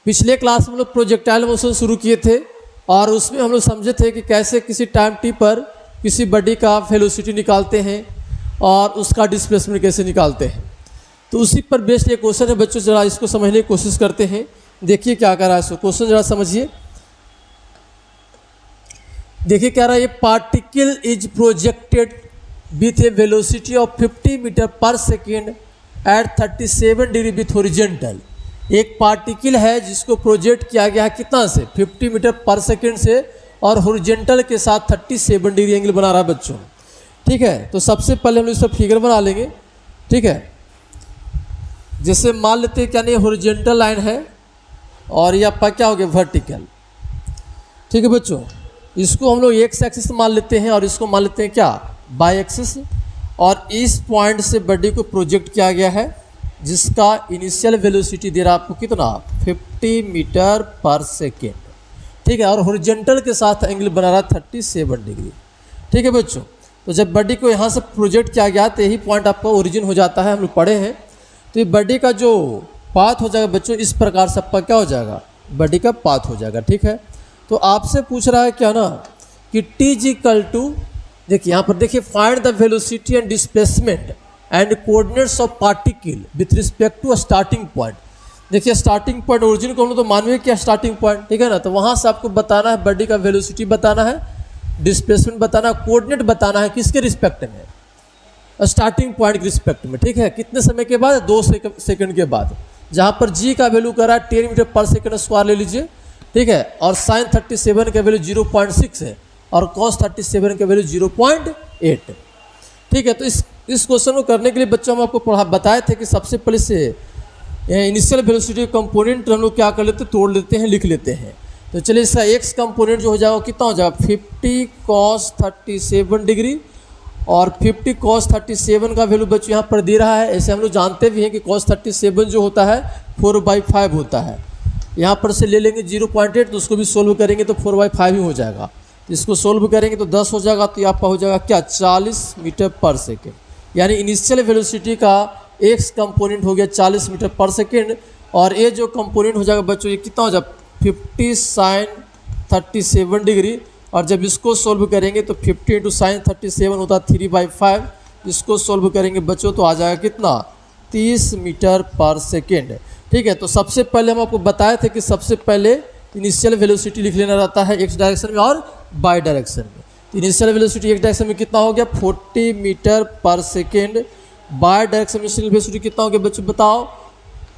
पिछले क्लास में हम लोग प्रोजेक्टाइल मोशन शुरू किए थे और उसमें हम लोग समझे थे कि कैसे किसी टाइम टी पर किसी बॉडी का वेलोसिटी निकालते हैं और उसका डिस्प्लेसमेंट कैसे निकालते हैं। तो उसी पर बेस्ड ये क्वेश्चन है बच्चों, जरा इसको समझने की कोशिश करते हैं। देखिए क्या कर रहा है, क्वेश्चन जरा समझिए। देखिए क्या रहा है, ये particle is projected with a velocity of 50 metre per second at 37 degree with horizontal. एक पार्टिकल है जिसको प्रोजेक्ट किया गया है कितना से, 50 मीटर पर सेकेंड से, और हॉरिजॉन्टल के साथ 37 डिग्री एंगल बना रहा है बच्चों। ठीक है, तो सबसे पहले हम लोग इसका फिगर बना लेंगे। ठीक है, जैसे मान लेते हैं क्या नहीं, हॉरिजॉन्टल लाइन है और ये आपका क्या हो गया, वर्टिकल। ठीक है बच्चों, इसको हम लोग एक्स एक्सिस मान लेते हैं और इसको मान लेते हैं क्या, बाई एक्सिस। और इस पॉइंट से बॉडी को प्रोजेक्ट किया गया है जिसका इनिशियल वेलोसिटी दे रहा है आपको कितना, 50 मीटर पर सेकेंड। ठीक है, और हॉरिजॉन्टल के साथ एंगल बना रहा है 37 डिग्री। ठीक है बच्चों, तो जब बॉडी को यहाँ से प्रोजेक्ट किया गया तो यही पॉइंट आपका ओरिजिन हो जाता है, हम लोग पढ़े हैं। तो ये बॉडी का जो पाथ हो जाएगा बच्चों, इस प्रकार से आपका क्या हो जाएगा, बॉडी का पाथ हो जाएगा। ठीक है, तो आपसे पूछ रहा है क्या ना कि टी इज इक्वल टू, देखिए यहाँ पर देखिए, find the velocity and displacement and coordinates of particle with respect to starting point. देखिए स्टार्टिंग पॉइंट ओरिजिन को हम लोग तो मानवे क्या स्टार्टिंग पॉइंट, ठीक है ना। तो वहाँ से आपको बताना है बॉडी का वेलोसिटी बताना है, डिस्प्लेसमेंट बताना है, कोऑर्डिनेट बताना है किसके रिस्पेक्ट में, स्टार्टिंग पॉइंट के रिस्पेक्ट में। ठीक है, कितने समय के बाद, 2 सेकंड के बाद। जहाँ पर जी का वैल्यू कर रहा है 10 मीटर पर सेकंड स्क्वायर ले लीजिए। ठीक है, और साइन 37 का वैल्यू 0.6 है और कॉस 37 का वैल्यू 0.8। ठीक है, तो इस क्वेश्चन को करने के लिए बच्चों हम आपको बताए थे कि सबसे पहले से इनिशियल वेलोसिटी कंपोनेंट हम लोग क्या कर लेते हैं, तोड़ लेते हैं, लिख लेते हैं। तो चलिए इसका एक्स कंपोनेंट जो हो जाएगा कितना हो जाएगा, 50 cos 37 डिग्री, और 50 cos 37 का वैल्यू बच्चों यहाँ पर दे रहा है। ऐसे हम लोग जानते भी हैं कि cos 37 जो होता है 4/5 होता है। यहाँ पर से ले लेंगे 0.8, तो उसको भी सोल्व करेंगे तो 4/5 ही हो जाएगा। इसको सोल्व करेंगे तो 10 हो जाएगा, तो आपका हो जाएगा क्या, 40 मीटर पर सेकेंड। यानी इनिशियल वेलोसिटी का एक्स कंपोनेंट हो गया 40 मीटर पर सेकेंड, और ये जो कंपोनेंट हो जाएगा बच्चों ये कितना हो जाएगा, 50 sin 37 डिग्री। और जब इसको सोल्व करेंगे तो 50 × sin 37 होता है 3/5। इसको सोल्व करेंगे बच्चों तो आ जाएगा कितना, 30 मीटर पर सेकेंड। ठीक है, तो सबसे पहले हम आपको बताए थे कि सबसे पहले इनिशियल वेलोसिटी लिख लेना रहता है एक्स डायरेक्शन में और बाई डायरेक्शन में। इनिशियल वेलोसिटी एक्स डायरेक्शन में कितना हो गया, 40 metre per second. By direction में इनिशियल वेलोसिटी कितना हो गया बच्चों बताओ,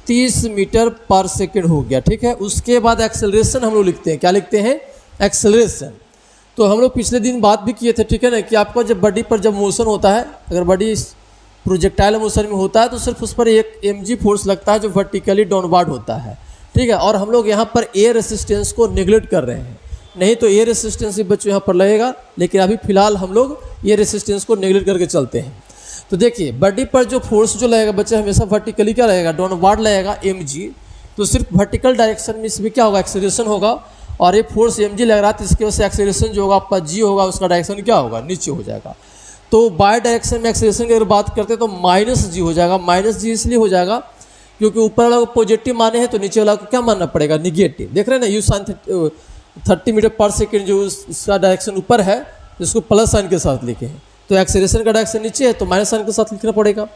30 मीटर पर सेकेंड हो गया। ठीक है, उसके बाद एक्सेलरेशन हम लोग लिखते हैं, क्या लिखते हैं, एक्सेलरेशन। तो हम लोग पिछले दिन बात भी किए थे, ठीक है ना, कि आपका जब बॉडी पर जब मोशन होता है, अगर बॉडी प्रोजेक्टाइल मोशन में होता है तो सिर्फ उस पर एक mg फोर्स लगता है जो वर्टिकली डाउनवर्ड होता है। ठीक है, और हम लोग यहाँ पर एयर रेसिस्टेंस को नेग्लेक्ट कर रहे हैं, नहीं तो एयर रेसिस्टेंस भी बच्चों यहाँ पर लगेगा, लेकिन अभी फिलहाल हम लोग एयर रेसिस्टेंस को नेग्लेक्ट करके चलते हैं। तो देखिए बॉडी पर जो फोर्स जो लगेगा बच्चे, हमेशा वर्टिकली क्या लगेगा, डाउनवर्ड लगेगा mg। तो सिर्फ वर्टिकल डायरेक्शन में इसमें क्या होगा, एक्सेलरेशन होगा, और ये फोर्स mg लग रहा है तो इसकी वजह से एक्सेलरेशन जो होगा आपका g होगा, उसका डायरेक्शन क्या होगा, नीचे हो जाएगा। तो बाय डायरेक्शन में एक्सेलरेशन की अगर बात करते हैं तो -g हो जाएगा। -g इसलिए हो जाएगा क्योंकि ऊपर वाला को पॉजिटिव माने हैं तो नीचे वाला को क्या मानना पड़ेगा, निगेटिव। देख रहे हैं ना, u sin 30 metre per second जो इसका डायरेक्शन ऊपर है इसको प्लस साइन के साथ लिखे हैं, तो एक्सेलरेशन का डायरेक्शन नीचे है तो माइनस साइन के साथ लिखना पड़ेगा।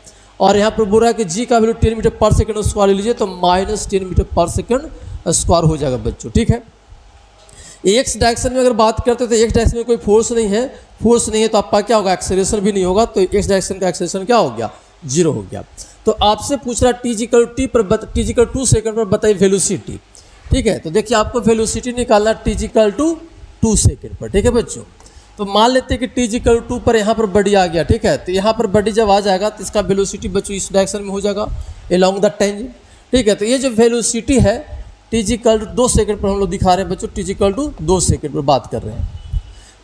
और यहाँ पर बोल रहा है कि g का value 10 metre per second square ले लीजिए तो -10 मीटर पर सेकेंड स्क्वायर हो जाएगा बच्चों। ठीक है, एक्स डायरेक्शन में अगर बात करते हैं तो एक्स डायरेक्शन में कोई फोर्स नहीं है, फोर्स नहीं है तो आपका क्या होगा, एक्सेलरेशन भी नहीं होगा, तो एक्स डायरेक्शन का एक्सेलरेशन क्या हो गया, 0 हो गया। तो आपसे पूछ रहा t = 2 सेकंड पर बताइए वेलोसिटी। ठीक है, तो देखिए आपको वेलोसिटी निकालना t = 2 सेकंड पर। ठीक है बच्चों, तो मान लेते हैं कि t = 2 पर यहाँ पर बॉडी आ गया। ठीक है, तो यहाँ पर बॉडी जब आ जाएगा तो इसका वेलोसिटी बच्चों इस डायरेक्शन में हो जाएगा अलोंग द टेंजेंट। ठीक है, तो ये जो वेलोसिटी है t = 2 सेकंड पर हम लोग दिखा रहे हैं बच्चों, t = 2 सेकंड पर बात कर रहे हैं।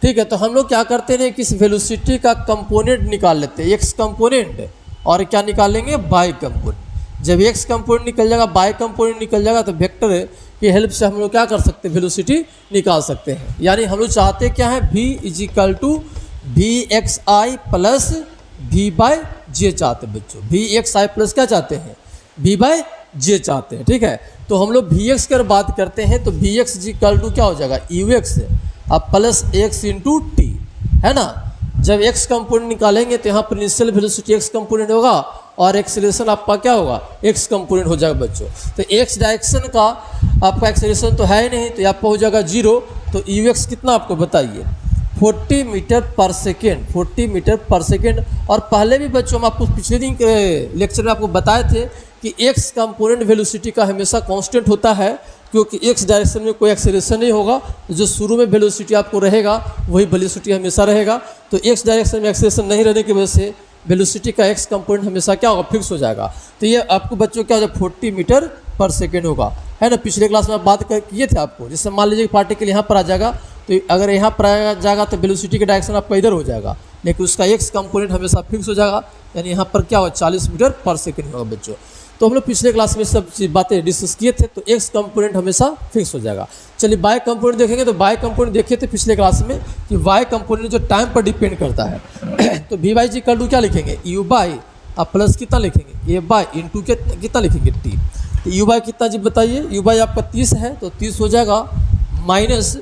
ठीक है, तो हम लोग क्या करते हैं कि इस वेलोसिटी का कंपोनेंट निकाल लेते हैं, एक्स कंपोनेंट, और क्या निकाल लेंगे, बाई कंपोनेंट। जब एक्स कंपोनेंट निकल जाएगा, बाई कंपोनेंट निकल जाएगा, तो वेक्टर की हेल्प से हम लोग क्या कर सकते हैं, वेलोसिटी निकाल सकते हैं। यानी हम लोग चाहते क्या है, v = vxi + v/j चाहते हैं बच्चों। vxi प्लस क्या चाहते हैं, v/j जे चाहते हैं, ठीक है। तो हम लोग वी एक्स की अगर बात करते हैं तो वी एक्स जी इक्वल टू क्या हो जाएगा, यू एक्स अब प्लस एक्स इंटू टी, है ना। जब एक्स कंपोनेंट निकालेंगे तो यहाँ पर इनिशियल वेलोसिटी एक्स कंपोनेंट होगा और एक्सेलरेशन आपका क्या होगा, एक्स कंपोनेंट हो जाएगा बच्चों। तो एक्स डायरेक्शन का आपका एक्सेलरेशन तो है ही नहीं, तो आपका हो जाएगा 0। तो यू एक्स कितना आपको बताइए, 40 metre per second, 40 metre per second. और पहले भी बच्चों हम आपको पिछले दिन के लेक्चर में आपको बताए थे कि एक्स कंपोनेंट वेलोसिटी का हमेशा कांस्टेंट होता है, क्योंकि एक्स डायरेक्शन में कोई एक्सेलरेशन नहीं होगा, जो शुरू में वेलोसिटी आपको रहेगा वही वेलोसिटी हमेशा रहेगा। तो एक्स डायरेक्शन में एक्सेलरेशन नहीं रहने की वजह से वेलोसिटी का एक्स कंपोनेंट हमेशा क्या होगा, फिक्स हो जाएगा। तो ये आपको बच्चों क्या हो जाएगा, 40 मीटर पर सेकेंड होगा, है ना। पिछले क्लास में बात किए थे आपको, जैसे मान लीजिए पार्टिकल यहाँ पर आ जाएगा, तो अगर यहाँ पर आ जाएगा तो वेलोसिटी का डायरेक्शन आपका इधर हो जाएगा, लेकिन उसका एक्स कंपोनेंट हमेशा फिक्स हो जाएगा, यानी यहाँ पर क्या होगा, 40 मीटर पर सेकेंड होगा बच्चों। तो हम लोग पिछले क्लास में सब बातें डिस्कस किए थे, तो एक्स कंपोनेंट हमेशा फिक्स हो जाएगा। चलिए वाई कंपोनेंट देखेंगे, तो वाई कंपोनेंट देखे थे पिछले क्लास में कि वाई कंपोनेंट जो टाइम पर डिपेंड करता है तो वी बाई जी इक्वल टू क्या लिखेंगे, यू बाई अब प्लस कितना लिखेंगे, ए बाई इंटू कितना लिखेंगे, टी। तो यू बाई कितना जी बताइए, यू बाई आपका 30 है, तो 30 हो जाएगा माइनस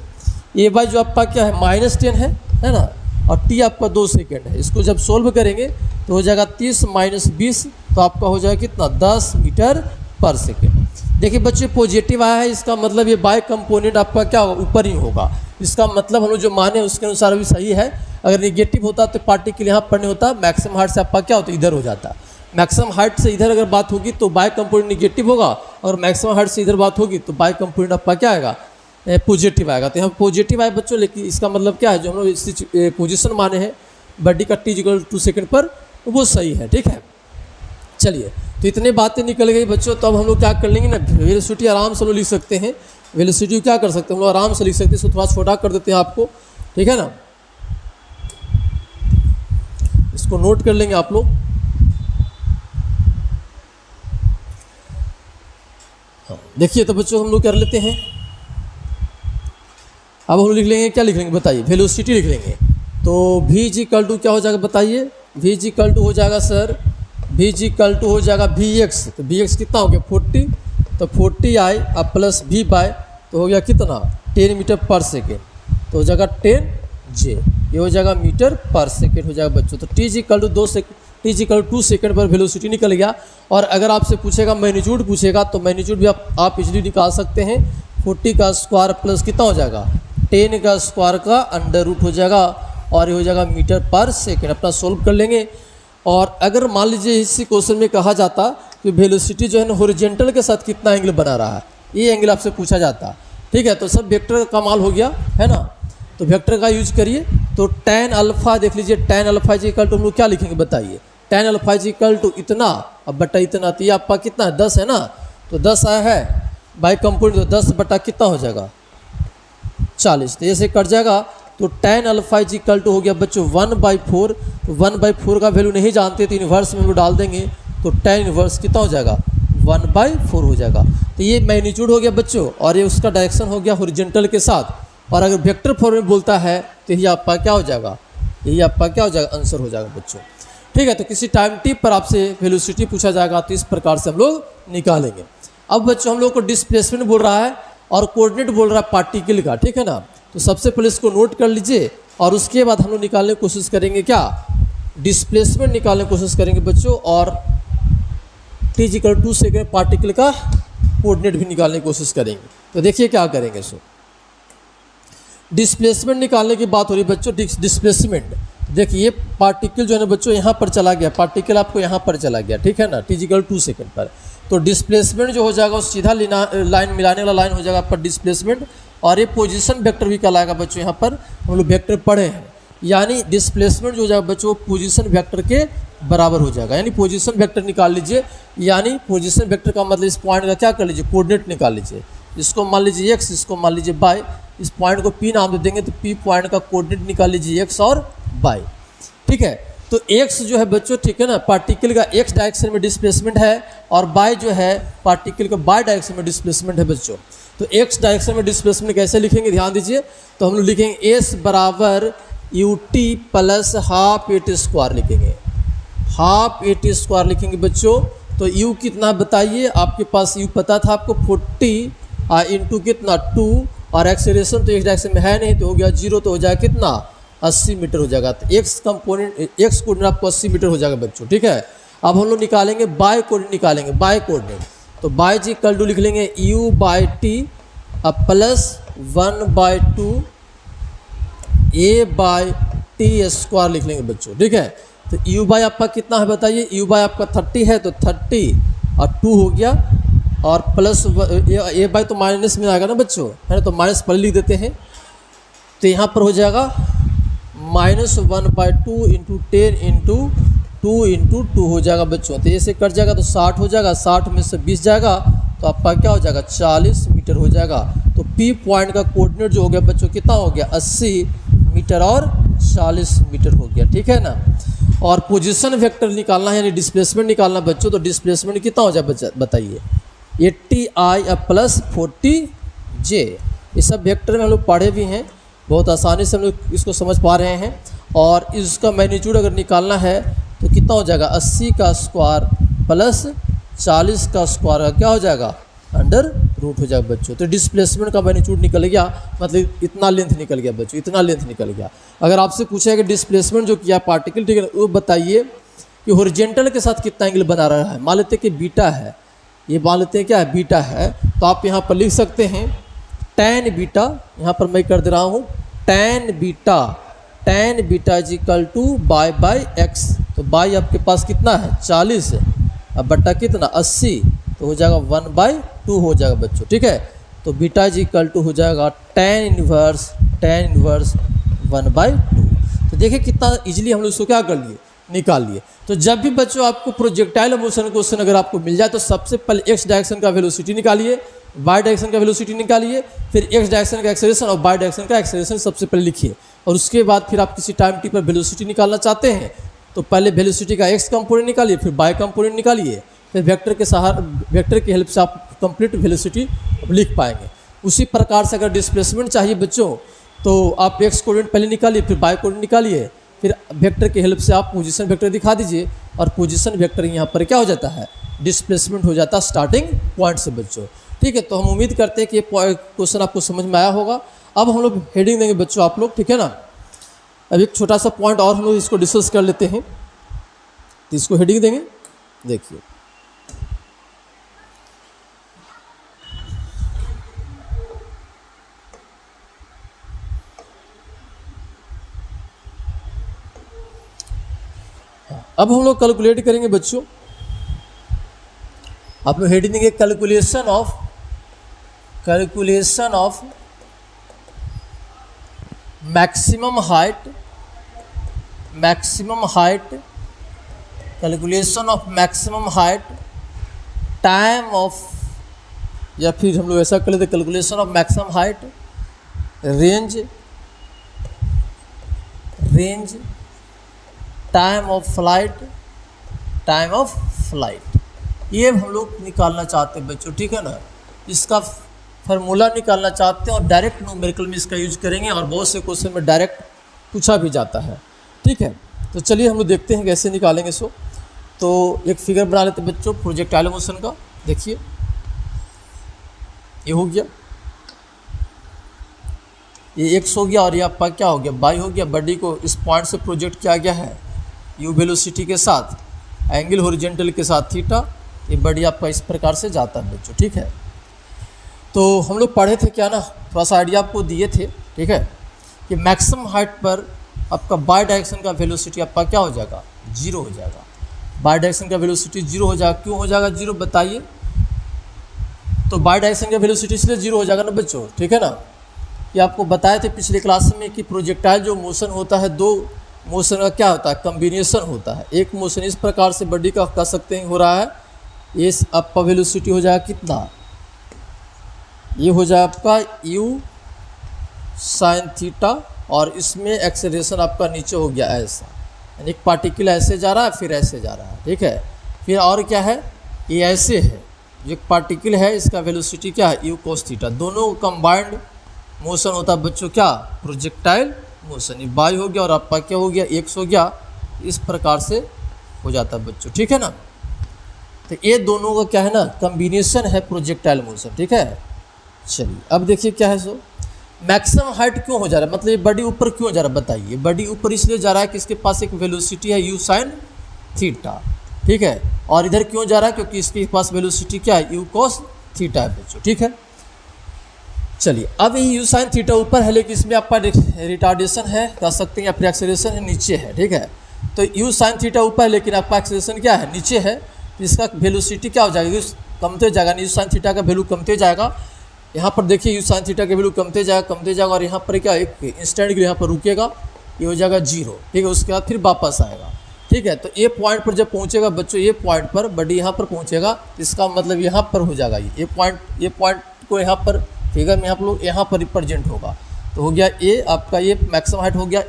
ए बाई जो आपका क्या है -10 है ना, और टी आपका 2 सेकेंड है। इसको जब सोल्व करेंगे तो हो जाएगा 30 माइनस 20, तो आपका हो जाएगा कितना, 10 मीटर पर सेकेंड। देखिए बच्चे पॉजिटिव आया है, इसका मतलब ये बाय कंपोनेंट आपका क्या होगा, ऊपर ही होगा। इसका मतलब हम लोग जो माने उसके अनुसार भी सही है। अगर नेगेटिव होता तो पार्टिकल यहाँ पर नहीं होता, मैक्सिमम हाइट से आपका क्या होता, इधर हो जाता। मैक्सिमम हाइट से इधर अगर बात होगी तो बाय कंपोनेंट नेगेटिव होगा, और मैक्सिमम हाइट से इधर बात होगी तो बाय कंपोनेंट आपका क्या आएगा, पॉजिटिव आएगा। तो यहाँ पॉजिटिव आए बच्चों, लेकिन इसका मतलब क्या है, जो हम लोग इसी पोजीशन माने हैं बॉडी का टी इक्वल 2 सेकेंड पर, वो सही है, ठीक है। चलिए तो इतने बातें निकल गई बच्चों। तो अब हम लोग क्या कर लेंगे ना, वेलोसिटी आराम से हम लोग लिख सकते हैं, वेलोसिटी क्या कर सकते हैं हम लोग आराम से लिख सकते हैं। इसको थोड़ा छोटा कर देते हैं आपको, ठीक है ना, इसको नोट कर लेंगे आप लोग। हाँ देखिए तो बच्चों हम लोग कर लेते हैं, अब हम लिख लेंगे, क्या लिख लेंगे बताइए, वेलोसिटी लिख लेंगे। तो वी जी इक्वल टू क्या हो जाएगा बताइए, वी जी इक्वल टू हो जाएगा सर, वी जी इक्वल टू हो जाएगा वी एक्स। तो वी एक्स कितना हो गया 40, तो 40 आई अब प्लस वी बाय, तो हो गया कितना 10 मीटर पर सेकेंड, तो हो जाएगा 10 जे, ये हो जाएगा मीटर पर सेकेंड हो जाएगा बच्चों। तो टी जी इक्वल टू 2 सेकेंड, टी जी इक्वल 2 सेकेंड पर वेलोसिटी निकल गया। और अगर आपसे पूछेगा मैग्नीट्यूड पूछेगा, तो मैग्नीट्यूड भी आप इजीली निकाल सकते हैं। 40 का स्क्वायर प्लस कितना हो जाएगा 10 का स्क्वायर का अंडर रूट हो जाएगा, और ये हो जाएगा मीटर पर सेकेंड। अपना सोल्व कर लेंगे। और अगर मान लीजिए इसी क्वेश्चन में कहा जाता कि वेलोसिटी जो है ना हॉरिजॉन्टल के साथ कितना एंगल बना रहा है, ये एंगल आपसे पूछा जाता, ठीक है। तो सब वेक्टर का माल हो गया, है ना। तो वेक्टर का यूज करिए, तो tan अल्फा देख लीजिए, tan अल्फा जी इक्वल टू हम लोग क्या लिखेंगे बताइए, tan अल्फा जी इक्वल टू इतना अब बटा इतना, तो ये आपका कितना है 10 है ना, तो 10 आया है बाई कंपोनेंट, तो 10 बटा कितना हो जाएगा 40, तो ऐसे कट जाएगा। तो tan alpha is equal to हो गया बच्चों 1/4, तो 1/4 का वैल्यू नहीं जानते तो इन्वर्स में हम डाल देंगे, तो tan इन्वर्स कितना हो जाएगा 1/4 हो जाएगा। तो ये मैग्नीट्यूड हो गया बच्चों, और ये उसका डायरेक्शन हो गया हॉरिजॉन्टल के साथ। और अगर वेक्टर फॉर्म में बोलता है तो यही आपका क्या हो जाएगा, यही आपका क्या हो जाएगा आंसर हो जाएगा बच्चों, ठीक है। तो किसी टाइम टिप पर आपसे वेलोसिटी पूछा जाएगा तो इस प्रकार से हम लोग निकालेंगे। अब बच्चों हम लोग को डिस्प्लेसमेंट बोल रहा है और कोऑर्डिनेट बोल रहा है पार्टिकल का, ठीक है ना। तो सबसे पहले इसको नोट कर लीजिए, और उसके बाद हम लोग निकालने की कोशिश करेंगे क्या, डिस्प्लेसमेंट निकालने की कोशिश करेंगे बच्चों, और टी इक्वल 2 सेकेंड पार्टिकल का कोऑर्डिनेट भी निकालने की कोशिश करेंगे। तो देखिए क्या करेंगे, इसको डिस्प्लेसमेंट निकालने की बात हो रही है बच्चों। डिस्प्लेसमेंट देखिए पार्टिकल जो है ना बच्चों यहाँ पर चला गया, पार्टिकल आपको यहाँ पर चला गया, ठीक है ना, टी इक्वल 2 सेकेंड पर। तो डिस्प्लेसमेंट जो हो जाएगा वो सीधा लाइन मिलाने वाला लाइन हो जाएगा आपका डिस्प्लेसमेंट, और ये पोजीशन वेक्टर भी कहलाएगा बच्चों। यहाँ पर हम लोग वेक्टर पढ़े हैं, यानी डिस्प्लेसमेंट जो हो जाएगा बच्चों पोजीशन वेक्टर के बराबर हो जाएगा। यानी पोजीशन वेक्टर निकाल लीजिए, यानी पोजीशन वेक्टर का मतलब इस पॉइंट का क्या कर लीजिए कोऑर्डिनेट निकाल लीजिए। इसको मान लीजिए x, इसको मान लीजिए y, इस पॉइंट को P नाम दे देंगे, तो P पॉइंट का कोऑर्डिनेट निकाल लीजिए x और y, ठीक है। तो x जो है बच्चों, ठीक है ना, पार्टिकल का x डायरेक्शन में डिस्प्लेसमेंट है, और y जो है पार्टिकल का y डायरेक्शन में डिस्प्लेसमेंट है बच्चों। तो x डायरेक्शन में डिस्प्लेसमेंट कैसे लिखेंगे ध्यान दीजिए। तो हम लोग लिखेंगे s बराबर ut plus half at square लिखेंगे, हाफ एट स्क्वायर लिखेंगे बच्चों। तो तो u कितना बताइए, आपके पास u पता था आपको 40 इंटू कितना 2, और एक्सेलरेशन तो एक डायरेक्शन में है नहीं तो हो गया 0, तो हो जाएगा कितना 80 मीटर हो जाएगा। तो x कोऑर्डिनेट आपको 80 मीटर हो जाएगा बच्चों, ठीक है। अब हम लोग निकालेंगे बाय कोऑर्डिनेट, निकालेंगे बाय कोऑर्डिनेट। तो बाय जी इक्वल टू लिख लेंगे u बाई टी अब plus 1/2 a by T square लिख लेंगे बच्चों, ठीक है। तो u बाई आपका कितना है बताइए, u बाई आपका 30 है तो 30 और 2 हो गया, और प्लस a बाई तो माइनस में आएगा ना बच्चों, है ना, तो माइनस पर लिख देते हैं। तो यहाँ पर हो जाएगा -1/2 इंटू 10 इंटू 2 इंटू 2 हो जाएगा बच्चों। तो ऐसे कट जाएगा तो 60 हो जाएगा, 60 में से 20 जाएगा तो आपका क्या हो जाएगा 40 मीटर हो जाएगा। तो P पॉइंट का कोऑर्डिनेट जो हो गया बच्चों कितना हो गया 80 मीटर और 40 मीटर हो गया, ठीक है ना। और पोजीशन वेक्टर निकालना है यानी डिस्प्लेसमेंट निकालना बच्चों, तो डिस्प्लेसमेंट कितना हो जाए बताइए 80i प्लस 40j। ये सब वेक्टर में हम लोग पढ़े भी हैं, बहुत आसानी से हम लोग इसको समझ पा रहे हैं। और इसका मैग्नीट्यूड अगर निकालना है तो कितना हो जाएगा 80 का स्क्वायर प्लस 40 का स्क्वायर क्या हो जाएगा अंडर रूट हो जाएगा बच्चों। तो डिस्प्लेसमेंट का मैग्नीट्यूड निकल गया, मतलब इतना लेंथ निकल गया बच्चों, इतना लेंथ निकल गया। अगर आपसे पूछा कि डिस्प्लेसमेंट जो किया पार्टिकल, ठीक है, वो बताइए कि हॉरिजॉन्टल के साथ कितना एंगल बना रहा है। मान लेते हैं कि बीटा है, ये मान लेते हैं क्या है बीटा है, तो आप यहाँ पर लिख सकते हैं tan बीटा, यहाँ पर मैं कर दे रहा हूँ tan beta is equal two by x. तो बाई आपके पास कितना है 40, अब बट्टा कितना 80, तो हो जाएगा 1/2 हो जाएगा बच्चों, ठीक है। तो बीटा इज इक्वल टू हो जाएगा tan इनवर्स 1/2। तो देखिए कितना इजीली हम लोग इसको क्या कर लिए निकाल लिए। तो जब भी बच्चों आपको प्रोजेक्टाइल मोशन क्वेश्चन अगर आपको मिल जाए तो सबसे पहले x डायरेक्शन का वेलोसिटी निकालिए, y डायरेक्शन का वेलोसिटी निकालिए, फिर x डायरेक्शन का एक्सेलरेशन और y डायरेक्शन का एक्सेलरेशन सबसे पहले लिखिए। और उसके बाद फिर आप किसी टाइम टी पर वेलोसिटी निकालना चाहते हैं तो पहले वेलोसिटी का x कंपोनेंट निकालिए, फिर y कंपोनेंट निकालिए, फिर वेक्टर की हेल्प से आप कंप्लीट वेलोसिटी लिख पाएंगे। उसी प्रकार से अगर डिस्प्लेसमेंट चाहिए बच्चों तो आप x कोऑर्डिनेट पहले निकालिए, फिर y कोऑर्डिनेट निकालिए, फिर वेक्टर की हेल्प से आप पोजीशन वेक्टर दिखा दीजिए, और पोजीशन वेक्टर यहाँ पर क्या हो जाता है डिस्प्लेसमेंट हो जाता है स्टार्टिंग पॉइंट से बच्चों, ठीक है। तो हम उम्मीद करते हैं कि ये क्वेश्चन आपको समझ में आया होगा। अब हम लोग हेडिंग देंगे बच्चों आप लोग, ठीक है ना। अब एक छोटा सा पॉइंट और हम लोग इसको डिस्कस कर लेते हैं, तो इसको हेडिंग देंगे। देखिए अब हम लोग कैलकुलेट करेंगे बच्चों, आप लोग हेडिंग देंगे calculation of maximum height, calculation of maximum height time of, या फिर हम लोग ऐसा कर लेते calculation of maximum height range time of flight, ये हम लोग निकालना चाहते हैं बच्चों, ठीक है ना। इसका फार्मूला निकालना चाहते हैं और डायरेक्ट न्यूमेरिकल में इसका यूज करेंगे, और बहुत से क्वेश्चन में डायरेक्ट पूछा भी जाता है, ठीक है। तो चलिए हम लोग देखते हैं कैसे निकालेंगे इसको। तो एक फिगर बना लेते हैं बच्चों प्रोजेक्टाइल मोशन का। देखिए ये हो गया, ये x हो गया, और ये आपका क्या हो गया y हो गया। बॉडी को इस पॉइंट से प्रोजेक्ट किया गया है u वेलोसिटी के साथ, एंगल हॉरिजॉन्टल के साथ थीटा। ये बॉडी आपका इस प्रकार से जाता है बच्चों, ठीक है। तो हम लोग पढ़े थे क्या ना, थोड़ा सा आइडिया आपको दिए थे, ठीक है, कि मैक्सिमम हाइट पर आपका बाय डायरेक्शन का वेलोसिटी आपका क्या हो जाएगा 0 हो जाएगा। बाय डायरेक्शन का वेलोसिटी 0 हो जाएगा। क्यों हो जाएगा 0 बताइए। तो बाय डायरेक्शन का वेलोसिटी इसलिए 0 हो जाएगा ना बच्चों, ठीक है ना। ये आपको बताए थे पिछले क्लास में कि प्रोजेक्टाइल जो मोशन होता है, दो मोशन का क्या होता है कम्बिनेशन होता है। एक मोशन इस प्रकार से बॉडी का कह सकते हैं हो रहा है, ये आपका वेलोसिटी हो जाएगा कितना, ये हो जाए आपका u साइन थीटा, और इसमें एक्सेलरेशन आपका नीचे हो गया ऐसा, यानी एक पार्टिकल ऐसे जा रहा है फिर ऐसे जा रहा है, ठीक है। फिर और क्या है, ये ऐसे है, जो एक पार्टिकल है इसका वेलोसिटी क्या है u cos थीटा। दोनों कंबाइंड मोशन होता है बच्चों क्या प्रोजेक्टाइल मोशन। ये y हो गया और आपका क्या हो गया x हो गया, इस प्रकार से हो जाता है बच्चों, ठीक है ना। तो ये दोनों का क्या है ना, कम्बिनेशन है प्रोजेक्टाइल मोशन, ठीक है। चलिए अब देखिए क्या है, सो मैक्सिमम हाइट क्यों हो जा रहा है, मतलब ये बॉडी ऊपर क्यों जा रहा है, बताइए। बॉडी ऊपर इसलिए जा रहा है कि इसके पास एक वेलोसिटी है यू साइन थीटा, ठीक है। और इधर क्यों जा रहा है, क्योंकि इसके पास वेलोसिटी क्या है, यू कॉस थीटा है बच्चों, ठीक है। चलिए अब ये यू साइन थीटा ऊपर है, लेकिन इसमें आपका रिटार्डेशन है, कह सकते हैं, या फिर एक्सेलरेशन है, नीचे है, ठीक है। तो यू साइन थीटा ऊपर है, लेकिन आपका एक्सेलरेशन क्या है, नीचे है। तो इसका वेलोसिटी क्या हो जाएगा, कमते जाएगा, यू साइन थीटा का वैल्यू कमते जाएगा। यहाँ पर देखिए यू साइन थीटा का वैल्यू कमते जाएगा, और यहाँ पर क्या एक इंस्टेंट के लिए यहाँ पर रुकेगा, ये हो जाएगा 0, ठीक है। उसके बाद फिर वापस आएगा, ठीक है। तो ये पॉइंट पर जब पहुँचेगा बच्चों, ये पॉइंट पर बॉडी यहाँ पर पहुँचेगा, इसका मतलब यहाँ पर हो जाएगा ये पॉइंट को यहाँ पर फिगर में आप लोग यहाँ पर रिप्रेजेंट होगा। तो हो गया ये आपका, ये मैक्सिमम हाइट हो गया।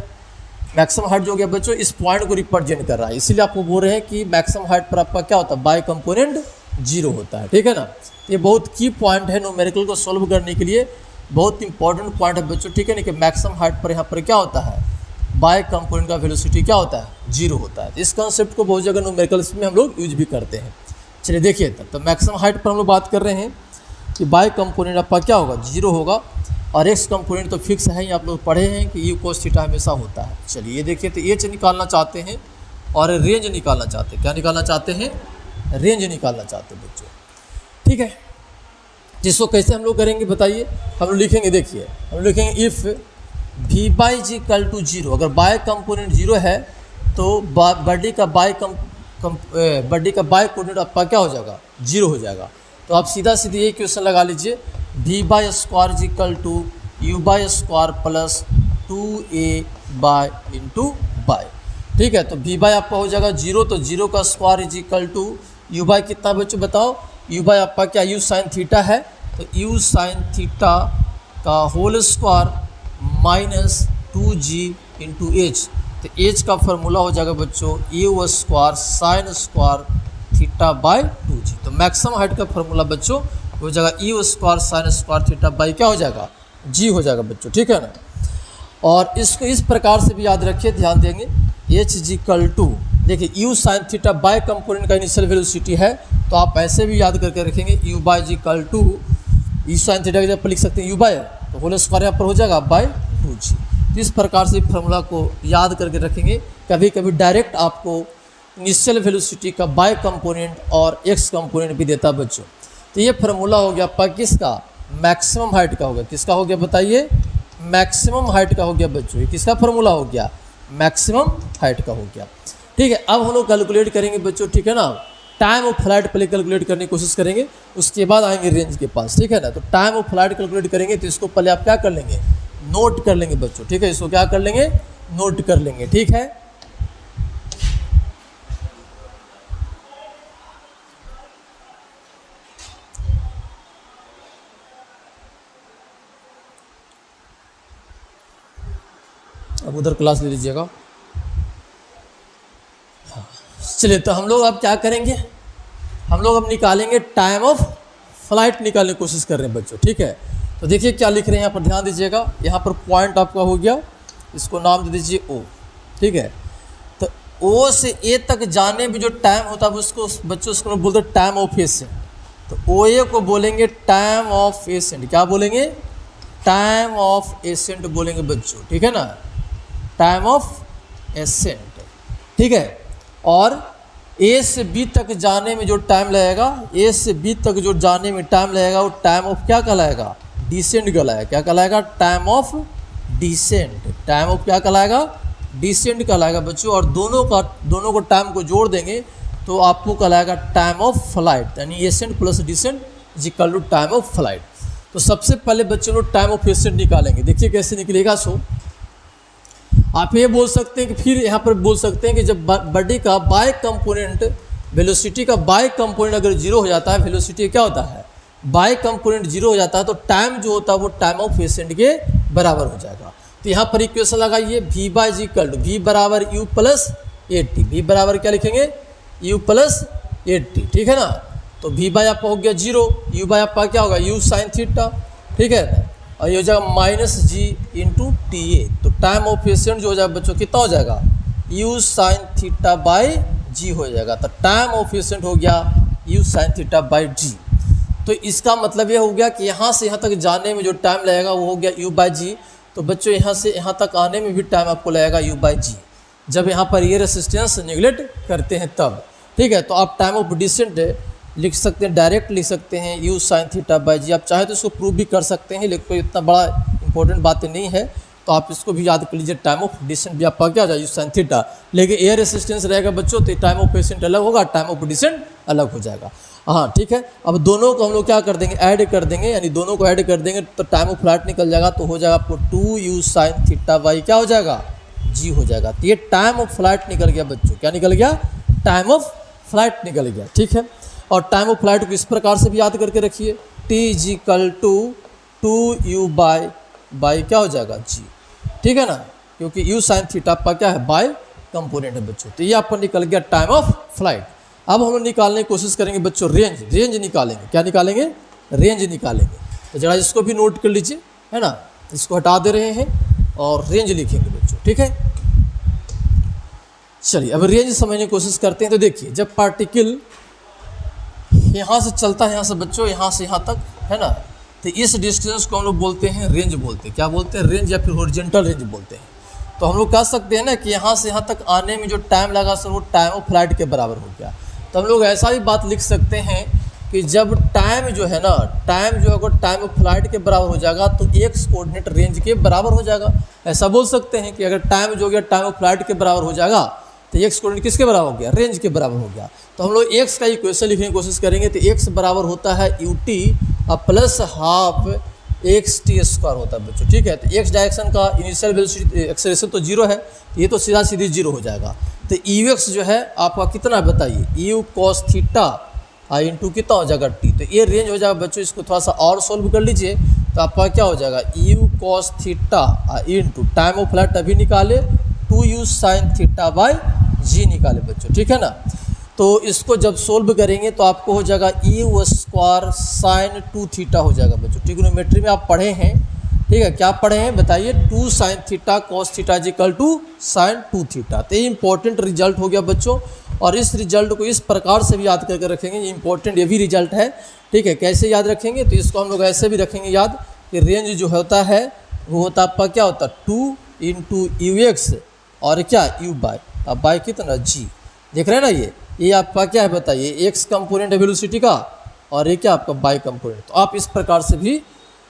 मैक्सिमम हाइट जो हो गया बच्चों, इस पॉइंट को रिप्रेजेंट कर रहा है, इसीलिए आपको बोल रहे हैं कि मैक्सिमम हाइट पर आपका क्या होता है, बाय कंपोनेंट 0 होता है, ठीक है ना। ये बहुत की पॉइंट है न्यूमेरिकल को सॉल्व करने के लिए, बहुत इंपॉर्टेंट पॉइंट है बच्चों, ठीक है ना, कि मैक्सिमम हाइट पर यहाँ पर क्या होता है, बाय कंपोनेंट का वेलोसिटी क्या होता है, 0 होता है। इस कॉन्सेप्ट को बहुत जगह न्यूमेरिकल्स में हम लोग यूज भी करते हैं। चलिए देखिए तब तो मैक्सिमम हाइट पर हम लोग बात कर रहे हैं कि बाय कंपोनेंट आपका क्या होगा, 0 होगा, और एक्स कंपोनेंट तो फिक्स है ही, आप लोग पढ़े हैं कि यू कोस थीटा हमेशा होता है। चलिए ये देखिए, तो एच निकालना चाहते हैं और रेंज निकालना चाहते हैं, क्या निकालना चाहते हैं, रेंज निकालना चाहते हैं बच्चों, ठीक है। जिसको कैसे हम लोग करेंगे बताइए, हम लोग लिखेंगे, देखिए हम लोग लिखेंगे if v by is equal to 0, अगर बाय कंपोनेंट 0 है तो बॉडी का बाय कोऑर्डिनेट आपका क्या हो जाएगा, 0 हो जाएगा। तो आप सीधा सीधे ये क्वेश्चन लगा लीजिए, v by square is equal to u by square plus 2a by into by, ठीक है। तो वी बाई आपका हो जाएगा 0, तो 0 का square is equal to u by कितना बच्चों बताओ, यू बाई आपका क्या यू साइन थीटा है, तो यू साइन थीटा का whole square minus 2g into h. तो एच का फॉर्मूला हो जाएगा बच्चों u square sine square theta by 2g। तो मैक्सिमम हाइट का फॉर्मूला बच्चों हो जाएगा u square sine square theta by क्या हो जाएगा, g हो जाएगा बच्चों, ठीक है ना। और इसको इस प्रकार से भी याद रखिए, ध्यान देंगे, एच इज इक्वल टू, देखिए u sine theta by component का इनिशियल वेलोसिटी है, तो आप ऐसे भी याद करके रखेंगे, u by is equal to u sine theta की जगह पर लिख सकते हैं यू बाय, तो होल स्क्वायर यहाँ पर हो जाएगा बाय 2g। तो इस प्रकार से फॉर्मूला को याद करके रखेंगे। कभी कभी डायरेक्ट आपको इनिशियल वेलोसिटी का बाय कंपोनेंट और एक्स कंपोनेंट भी देता है बच्चों। तो ये फार्मूला हो गया आपका किसका, मैक्सिमम हाइट का हो गया, किसका हो गया बताइए, मैक्सिमम हाइट का हो गया बच्चों। ये किसका फार्मूला हो गया, मैक्सिमम हाइट का हो गया, ठीक है। अब हम लोग कैलकुलेट करेंगे बच्चों, ठीक है ना, टाइम ऑफ फ्लाइट पहले कैलकुलेट करने की कोशिश करेंगे, उसके बाद आएंगे रेंज के पास, ठीक है ना। तो टाइम ऑफ फ्लाइट कैलकुलेट करेंगे, तो इसको पहले आप क्या कर लेंगे, नोट कर लेंगे बच्चों, ठीक है। इसको क्या कर लेंगे, नोट कर लेंगे, ठीक है। अब उधर क्लास ले लीजिएगा। हाँ चलिए, तो हम लोग अब क्या करेंगे, हम लोग अब निकालेंगे टाइम ऑफ फ्लाइट निकालने की कोशिश कर रहे हैं बच्चों, ठीक है। तो देखिए क्या लिख रहे हैं यहाँ पर, ध्यान दीजिएगा। यहाँ पर पॉइंट आपका हो गया, इसको नाम दे दीजिए O, ठीक है। तो O से A तक जाने में जो टाइम होता है उसको बच्चों उसको बोलते हैं टाइम ऑफ एसेंट। तो OA को बोलेंगे टाइम ऑफ एसेंट, क्या बोलेंगे, टाइम ऑफ एसेंट बोलेंगे बच्चों, ठीक है ना, टाइम ऑफ एसेंट, ठीक है। और A से B तक जाने में जो टाइम लगेगा, A से B तक जो जाने में टाइम लगेगा वो टाइम ऑफ क्या कहलाएगा, डिसेंट कहलाएगा, क्या कहलाएगा, time of descent, time of क्या कहलाएगा, डिसेंट कहलाएगा बच्चों। और दोनों को टाइम को जोड़ देंगे तो आपको कहलाएगा टाइम ऑफ फ्लाइट, यानी ascent plus descent is equal to time of flight. तो सबसे पहले बच्चों लोग टाइम ऑफ एसेंट निकालेंगे, देखिए कैसे निकलेगा। सो आप ये बोल सकते हैं कि फिर यहाँ पर बोल सकते हैं कि जब बॉडी का बाय कंपोनेंट वेलोसिटी का बाय कंपोनेंट अगर 0 हो जाता है, वेलोसिटी क्या होता है, बाय कंपोनेंट 0 हो जाता है, तो टाइम जो होता है वो टाइम ऑफ एसेंट के बराबर हो जाएगा। तो यहाँ पर इक्वेशन लगाइए, v by is equal to v बराबर यू प्लस 80, वी बराबर क्या लिखेंगे, यू प्लस 80, ठीक है ना। तो वी बाई आपका हो गया 0, यू बाई आपका क्या होगा, यू साइन थीटा, ठीक है, और ये हो जाएगा minus g into t a. तो टाइम ऑफ एसेंट जो हो जाएगा बच्चों कितना हो जाएगा, यू साइन थीटा बाई जी हो जाएगा। तो टाइम ऑफ एसेंट हो गया you sine theta by g. तो इसका मतलब ये हो गया कि यहाँ से यहाँ तक जाने में जो टाइम लगेगा वो हो गया यू बाई जी। तो बच्चों यहाँ से यहाँ तक आने में भी टाइम आपको लगेगा यू बाई जी, जब यहाँ पर ये रेसिस्टेंस नेगलेक्ट करते हैं तब। ठीक है, तो आप टाइम ऑफ डिसेंट लिख सकते हैं, डायरेक्ट लिख सकते हैं यू साइन थीटा बाई जी। आप चाहे तो इसको प्रूव भी कर सकते हैं, लेकिन कोई इतना बड़ा इंपॉर्टेंट बातें नहीं है, तो आप इसको भी याद कर लीजिए। टाइम ऑफ डिसेंट भी आपका क्या हो जाए यू साइन थीटा, लेकिन एयर रेसिस्टेंस रहेगा बच्चों तो टाइम ऑफ पेशेंट अलग होगा, टाइम ऑफ डिसेंट अलग हो जाएगा। हाँ ठीक है, अब दोनों को हम लोग क्या कर देंगे, ऐड कर देंगे, यानी दोनों को ऐड कर देंगे तो टाइम ऑफ फ्लाइट निकल जाएगा, तो हो जाएगा आपको 2 यू साइन थीटा बाई क्या हो जाएगा जी हो जाएगा। तो ये टाइम ऑफ फ्लाइट निकल गया बच्चों, क्या निकल गया, टाइम ऑफ फ्लाइट निकल गया। ठीक है, और टाइम ऑफ फ्लाइट को इस प्रकार से भी याद करके रखिए, t is equal to 2 u by क्या हो जाएगा जी। ठीक है ना, क्योंकि यू साइन थीटा आपका क्या है बाय कंपोनेंट है बच्चों। तो ये आपका निकल गया टाइम ऑफ फ्लाइट। अब हम लोग निकालने की कोशिश करेंगे बच्चों रेंज निकालेंगे। क्या निकालेंगे, रेंज निकालेंगे। तो जरा इसको भी नोट कर लीजिए, है ना, इसको हटा दे रहे हैं और रेंज लिखेंगे बच्चों। ठीक है, चलिए अब रेंज समझने की कोशिश करते हैं। तो देखिए, जब पार्टिकल यहाँ से चलता है, यहाँ से बच्चों यहाँ से यहाँ तक, है ना, तो इस डिस्टेंस को हम लोग बोलते हैं रेंज बोलते हैं। क्या बोलते हैं, रेंज या फिर हॉरिजॉन्टल रेंज बोलते हैं। तो हम लोग कह सकते हैं ना कि यहाँ से यहाँ तक आने में जो टाइम लगा सर वो टाइम ऑफ फ्लाइट के बराबर हो गया। तो हम लोग ऐसा भी बात लिख सकते हैं कि जब टाइम जो है ना, टाइम जो अगर टाइम ऑफ फ्लाइट के बराबर हो जाएगा तो एक्स कोऑर्डिनेट रेंज के बराबर हो जाएगा। ऐसा बोल सकते हैं कि अगर टाइम जो हो गया टाइम ऑफ फ्लाइट के बराबर हो जाएगा तो एक्स कोऑर्डिनेट किसके बराबर हो गया, रेंज के बराबर हो गया। तो हम लोग एक्स का इक्वेशन लिखने की कोशिश करेंगे, तो एक्स बराबर होता है U T plus half x T square होता है बच्चों। ठीक है, तो एक्स डायरेक्शन का इनिशियल वेलोसिटी एक्सेलरेशन तो जीरो है, ये तो सीधा सीधी जीरो हो जाएगा। तो यू एक्स जो है आपका कितना है बताइए, यू कॉस थीटा इंटू कितना हो जाएगा टी। तो ये रेंज हो जाएगा बच्चों, इसको थोड़ा सा और सोल्व कर लीजिए तो आपका क्या हो जाएगा, you cos theta into time of flight अभी निकाले 2 यू साइन थीटा बाई जी निकाले बच्चों। ठीक है ना, तो इसको जब सोल्व करेंगे तो आपको हो जाएगा यू स्क्वायर साइन 2 थीटा हो जाएगा बच्चों। ट्रिग्नोमेट्री में आप पढ़े हैं, ठीक है, क्या पढ़े हैं बताइए, 2 sine theta cos theta is equal to sine 2 theta. तो ये इंपॉर्टेंट रिजल्ट हो गया बच्चों, और इस रिजल्ट को इस प्रकार से भी याद करके रखेंगे, ये इंपॉर्टेंट ये भी रिजल्ट है। ठीक है, कैसे याद रखेंगे, तो इसको हम लोग ऐसे भी रखेंगे याद कि रेंज जो होता है वो होता है आपका क्या होता है 2 इंटू यू एक्स और क्या यू बाई, अब बाई कितना जी। देख रहे हैं ना, ये आपका क्या है बताइए, एक्स कंपोनेंट है वेलोसिटी का और ये क्या आपका बाई कंपोनेंट। तो आप इस प्रकार से भी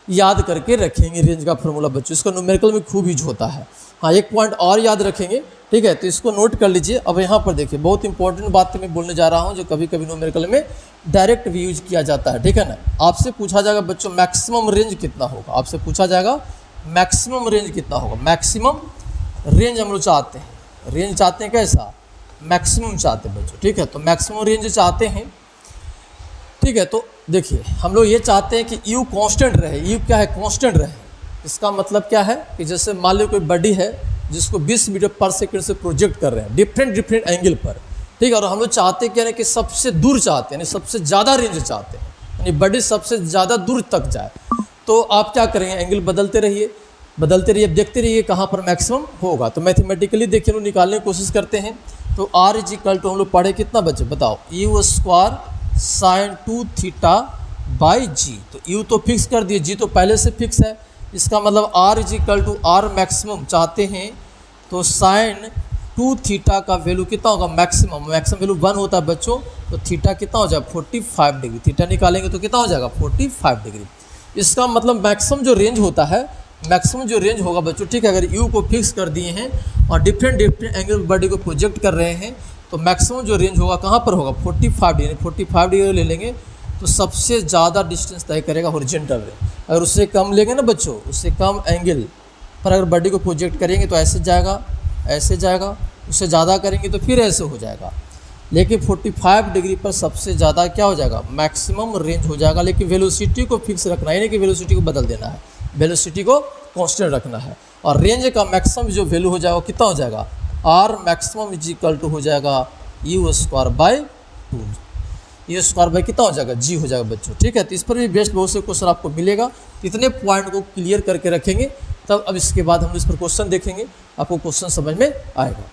याद करके रखेंगे रेंज का फॉर्मूला बच्चों, इसका न्यूमेरिकल में खूब यूज होता है। हाँ, एक पॉइंट और याद रखेंगे, ठीक है, तो इसको नोट कर लीजिए। अब यहाँ पर देखिए, बहुत इंपॉर्टेंट बात मैं बोलने जा रहा हूँ जो कभी कभी न्यूमेरिकल में डायरेक्ट भी यूज किया जाता है। ठीक है ना, आपसे पूछा जाएगा बच्चों मैक्सिमम रेंज कितना होगा, आपसे पूछा जाएगा मैक्सिमम रेंज कितना होगा। मैक्सिमम रेंज हम लोग चाहते हैं, रेंज चाहते हैं कैसा, मैक्सिमम चाहते हैं बच्चों। ठीक है, तो मैक्सिमम रेंज चाहते हैं। ठीक है, तो देखिए हम लोग ये चाहते हैं कि यू कांस्टेंट रहे। यू क्या है, कांस्टेंट रहे। इसका मतलब क्या है कि जैसे मान लो कोई बॉडी है जिसको 20 मीटर पर सेकंड से प्रोजेक्ट कर रहे हैं डिफरेंट एंगल पर। ठीक है, और हम लोग चाहते क्या है कि सबसे दूर चाहते हैं, यानी सबसे ज़्यादा रेंज चाहते हैं, यानी बॉडी सबसे ज़्यादा दूर तक जाए। तो आप क्या करेंगे, एंगल बदलते रहिए, अब देखते रहिए कहाँ पर मैक्सिमम होगा। तो मैथमेटिकली देखिए हम लोग निकालने की कोशिश करते हैं। तो आर इज इक्वल टू हम लोग पढ़े कितना बच्चे बताओ, u square sine 2 theta by g. तो यू तो फिक्स कर दिए, जी तो पहले से फिक्स है। इसका मतलब r is equal to r maximum चाहते हैं, तो साइन 2 थीटा का वैल्यू कितना होगा, मैक्सिमम वैल्यू 1 होता है बच्चों। तो थीटा कितना हो जाएगा 45 डिग्री, थीटा निकालेंगे तो कितना हो जाएगा 45 डिग्री। इसका मतलब मैक्सिमम जो रेंज होता है, मैक्सिमम जो रेंज होगा बच्चों, ठीक है, अगर यू को फिक्स कर दिए हैं और डिफरेंट एंगल बॉडी को प्रोजेक्ट कर रहे हैं, तो मैक्सिमम जो रेंज होगा कहाँ पर होगा 45 डिग्री। 45 डिग्री ले लेंगे तो सबसे ज़्यादा डिस्टेंस तय करेगा हॉरिजॉन्टल रेंज। अगर उससे कम लेंगे ना बच्चों, उससे कम एंगल पर अगर बॉडी को प्रोजेक्ट करेंगे तो ऐसे जाएगा, ऐसे जाएगा, उससे ज़्यादा करेंगे तो फिर ऐसे हो जाएगा। लेकिन 45 डिग्री पर सबसे ज़्यादा क्या हो जाएगा, मैक्सिमम रेंज हो जाएगा। लेकिन वेलोसिटी को फिक्स रखना है, यानी कि वेलोसिटी को बदल देना है, वेलोसिटी को कांस्टेंट रखना है। और रेंज का मैक्सिमम जो वैल्यू हो जाएगा कितना हो जाएगा, r maximum is equal to हो जाएगा u square by 2। U square by कितना हो जाएगा, जी हो जाएगा बच्चों। ठीक है, तो इस पर भी बेस्ट बहुत से क्वेश्चन आपको मिलेगा। इतने पॉइंट को क्लियर करके रखेंगे, तब अब इसके बाद हम इस पर क्वेश्चन देखेंगे, आपको क्वेश्चन समझ में आएगा।